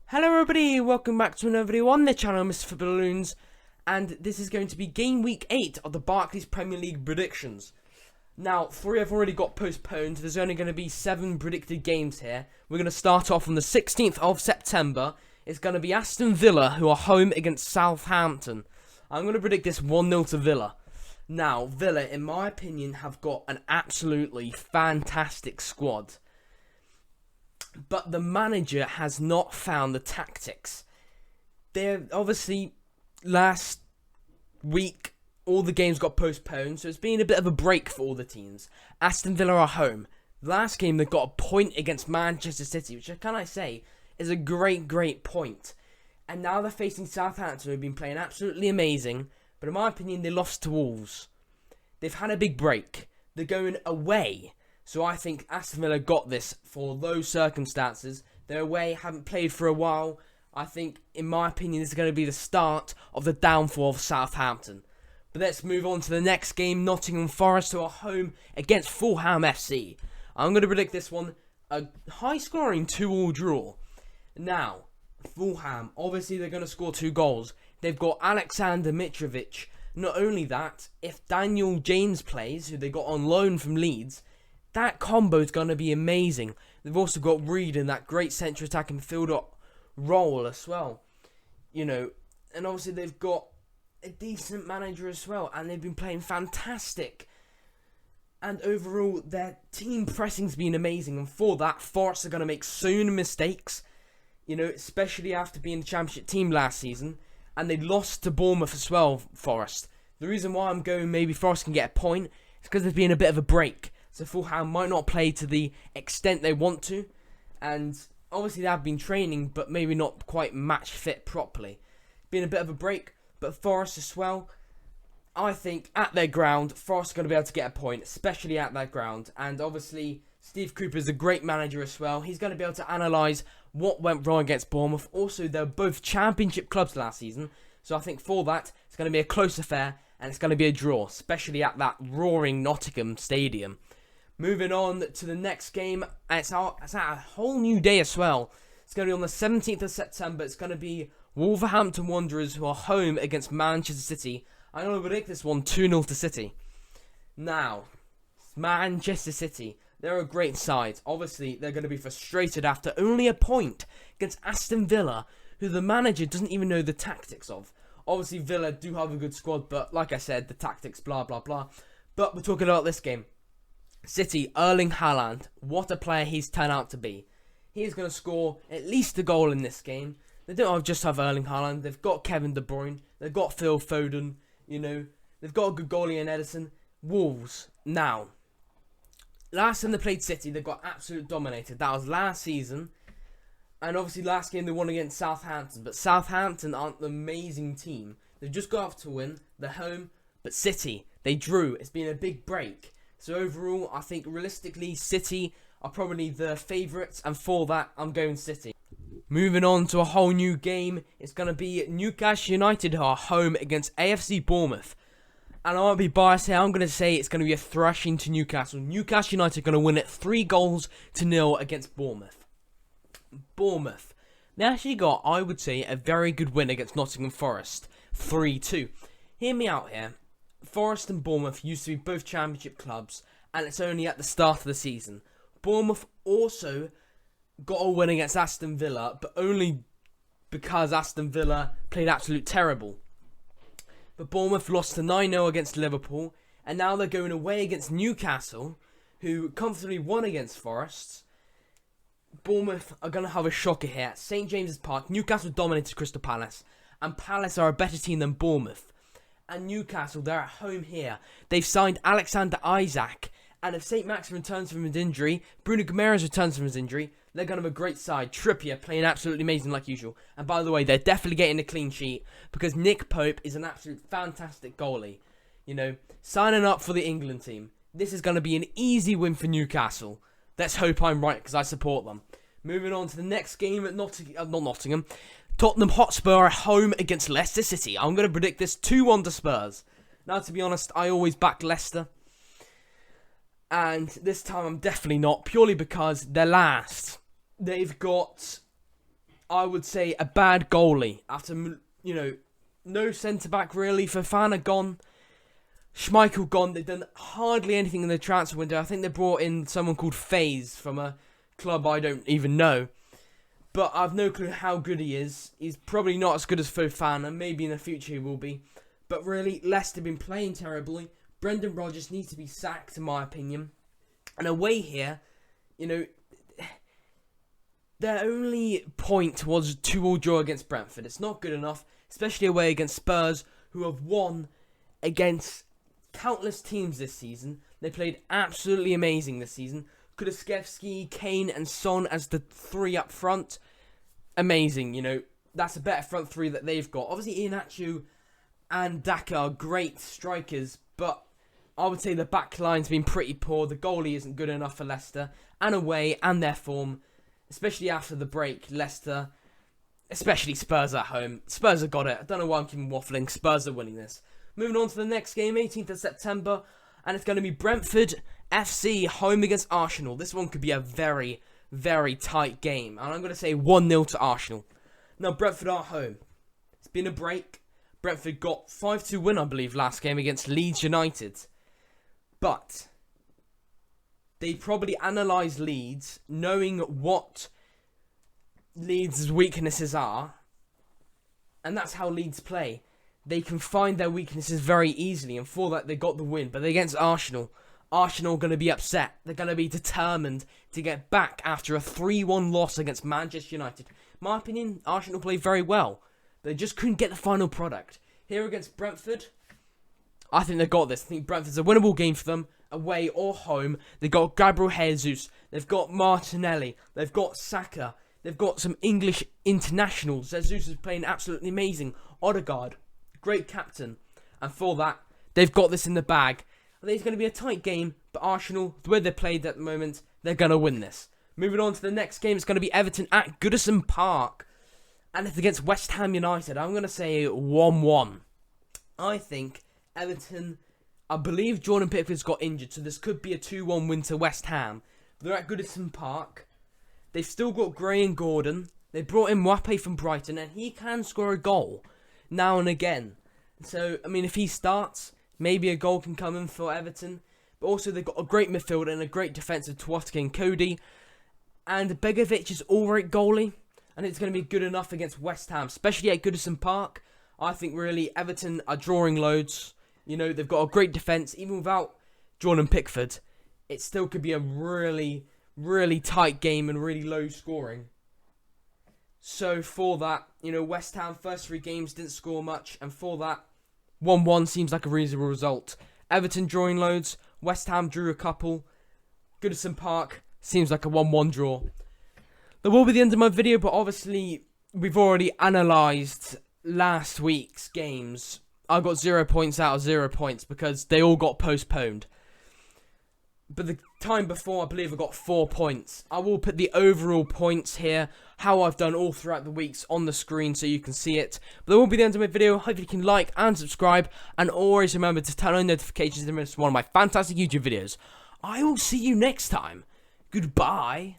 Hello everybody, welcome back to another video on the channel, Mr. Loons, and this is going to be Game Week 8 of the Barclays Premier League predictions. Now, 3 have already got postponed, there's only going to be 7 predicted games here. We're going to start off on the 16th of September. It's going to be Aston Villa, who are home against Southampton. I'm going to predict this 1-0 to Villa. Now, Villa, in my opinion, have got an absolutely fantastic squad. But the manager has not found the tactics. They're obviously, last week, all the games got postponed, so it's been a bit of a break for all the teams. Aston Villa are home. Last game, they got a point against Manchetser City, which, can I say, is a great point. And now they're facing Southampton, who've been playing absolutely amazing, but in my opinion, they lost to Wolves. They've had a big break. They're going away. So I think Aston Villa got this for those circumstances. They're away, haven't played for a while. I think, in my opinion, this is going to be the start of the downfall of Southampton. But let's move on to the next game. Nottingham Forest, who are home against Fulham FC. I'm going to predict this one a high-scoring 2-2 draw. Now, Fulham, obviously they're going to score 2 goals. They've got Alexander Mitrovic. Not only that, if Daniel James plays, who they got on loan from Leeds, that combo is going to be amazing. They've also got Reed in that great central attacking midfielder role as well. You know, and obviously they've got a decent manager as well, and they've been playing fantastic. And overall, their team pressing's been amazing, and for that, Forest are going to make soon mistakes. You know, especially after being the Championship team last season, and they lost to Bournemouth as well, Forest. The reason why I'm going maybe Forest can get a point is because there's been a bit of a break. So Fulham might not play to the extent they want to. And obviously they have been training, but maybe not quite match fit properly. Been a bit of a break, but Forest as well. I think at their ground, Forest are going to be able to get a point, especially at their ground. And obviously, Steve Cooper is a great manager as well. He's going to be able to analyse what went wrong against Bournemouth. Also, they're both Championship clubs last season. So I think for that, it's going to be a close affair. And it's going to be a draw, especially at that roaring Nottingham stadium. Moving on to the next game, it's at a whole new day as well. It's going to be on the 17th of September. It's going to be Wolverhampton Wanderers, who are home against Manchetser City. I'm going to predict this one 2-0 to City. Now, Manchetser City, they're a great side. Obviously, they're going to be frustrated after only a point against Aston Villa, who the manager doesn't even know the tactics of. Obviously, Villa do have a good squad, but like I said, the tactics, blah, blah, blah. But we're talking about this game. City, Erling Haaland, what a player he's turned out to be. He is going to score at least a goal in this game. They don't just have Erling Haaland, they've got Kevin De Bruyne, they've got Phil Foden, you know, they've got a good goalie in Edison. Wolves, now, last time they played City, they got absolutely dominated. That was last season, and obviously last game they won against Southampton, but Southampton aren't the amazing team. They've just got off to win, they're home, but City, they drew. It's been a big break. So overall, I think realistically, City are probably the favourites, and for that, I'm going City. Moving on to a whole new game, it's going to be Newcastle United, who are home against AFC Bournemouth. And I won't be biased here, I'm going to say it's going to be a thrashing to Newcastle. Newcastle United are going to win it 3-0 against Bournemouth. Bournemouth, they actually got, I would say, a very good win against Nottingham Forest, 3-2. Hear me out here. Forest and Bournemouth used to be both Championship clubs, and it's only at the start of the season. Bournemouth also got a win against Aston Villa, but only because Aston Villa played absolute terrible. But Bournemouth lost to 9-0 against Liverpool, and now they're going away against Newcastle, who comfortably won against Forest. Bournemouth are going to have a shocker here. At St James's Park, Newcastle dominated Crystal Palace, and Palace are a better team than Bournemouth. And Newcastle, they're at home here. They've signed Alexander Isak. And if St. Max returns from his injury, Bruno Guimaraes returns from his injury, they're going to have a great side. Trippier playing absolutely amazing like usual. And by the way, they're definitely getting a clean sheet because Nick Pope is an absolute fantastic goalie. You know, signing up for the England team. This is going to be an easy win for Newcastle. Let's hope I'm right because I support them. Moving on to the next game at Nottingham. Tottenham Hotspur at home against Leicester City. I'm going to predict this 2-1 to Spurs. Now, to be honest, I always back Leicester. And this time I'm definitely not, purely because they're last. They've got I would say, a bad goalie. After, you know, no centre-back really. Fofana gone. Schmeichel gone. They've done hardly anything in the transfer window. I think they brought in someone called FaZe from a club I don't even know. But I've no clue how good he is. He's probably not as good as Fofana. Maybe in the future he will be. But really, Leicester have been playing terribly. Brendan Rodgers needs to be sacked, in my opinion. And away here, you know, their only point was 2-2 draw against Brentford. It's not good enough, especially away against Spurs, who have won against countless teams this season. They played absolutely amazing this season. Kulusevski, Kane and Son as the three up front. Amazing, you know. That's a better front three that they've got. Obviously, Iheanacho and Daka are great strikers, but I would say the back line's been pretty poor. The goalie isn't good enough for Leicester. And away, and their form, especially after the break, Leicester, especially Spurs at home. Spurs have got it. I don't know why I'm keeping waffling. Spurs are winning this. Moving on to the next game, 18th of September, and it's going to be Brentford FC home against Arsenal. This one could be a very, very tight game, and I'm going to say 1-0 to Arsenal. Now, Brentford are home. It's been a break. Brentford got 5-2 win, I believe, last game against Leeds United. But they probably analysed Leeds, knowing what Leeds' weaknesses are, and that's how Leeds play. They can find their weaknesses very easily, and for that they got the win. But against Arsenal are going to be upset. They're going to be determined to get back after a 3-1 loss against Manchester United. In my opinion, Arsenal played very well. They just couldn't get the final product. Here against Brentford, I think they've got this. I think Brentford's a winnable game for them, away or home. They've got Gabriel Jesus. They've got Martinelli. They've got Saka. They've got some English internationals. Jesus is playing absolutely amazing. Odegaard, great captain. And for that, they've got this in the bag. I think it's going to be a tight game, but Arsenal, the way they played at the moment, they're going to win this. Moving on to the next game, it's going to be Everton at Goodison Park. And it's against West Ham United. I'm going to say 1-1. I think Everton, I believe Jordan Pickford's got injured, so this could be a 2-1 win to West Ham. They're at Goodison Park. They've still got Gray and Gordon. They brought in Mbappe from Brighton, and he can score a goal now and again. So, I mean, if he starts, maybe a goal can come in for Everton. But also, they've got a great midfield and a great defensive Twatka and Cody. And Begovic is alright goalie, and it's going to be good enough against West Ham, especially at Goodison Park. I think really Everton are drawing loads. You know, they've got a great defence. Even without Jordan Pickford, it still could be a really, really tight game and really low scoring. So for that, you know, West Ham first 3 games didn't score much, and for that, 1-1 seems like a reasonable result. Everton drawing loads, West Ham drew a couple. Goodison Park seems like a 1-1 draw. That will be the end of my video, but obviously we've already analysed last week's games. I got 0 points out of 0 points because they all got postponed. But the time before, I believe I got 4 points. I will put the overall points here, how I've done all throughout the weeks on the screen so you can see it. But that will be the end of my video. Hope you can like and subscribe. And always remember to turn on notifications to miss one of my fantastic YouTube videos. I will see you next time. Goodbye.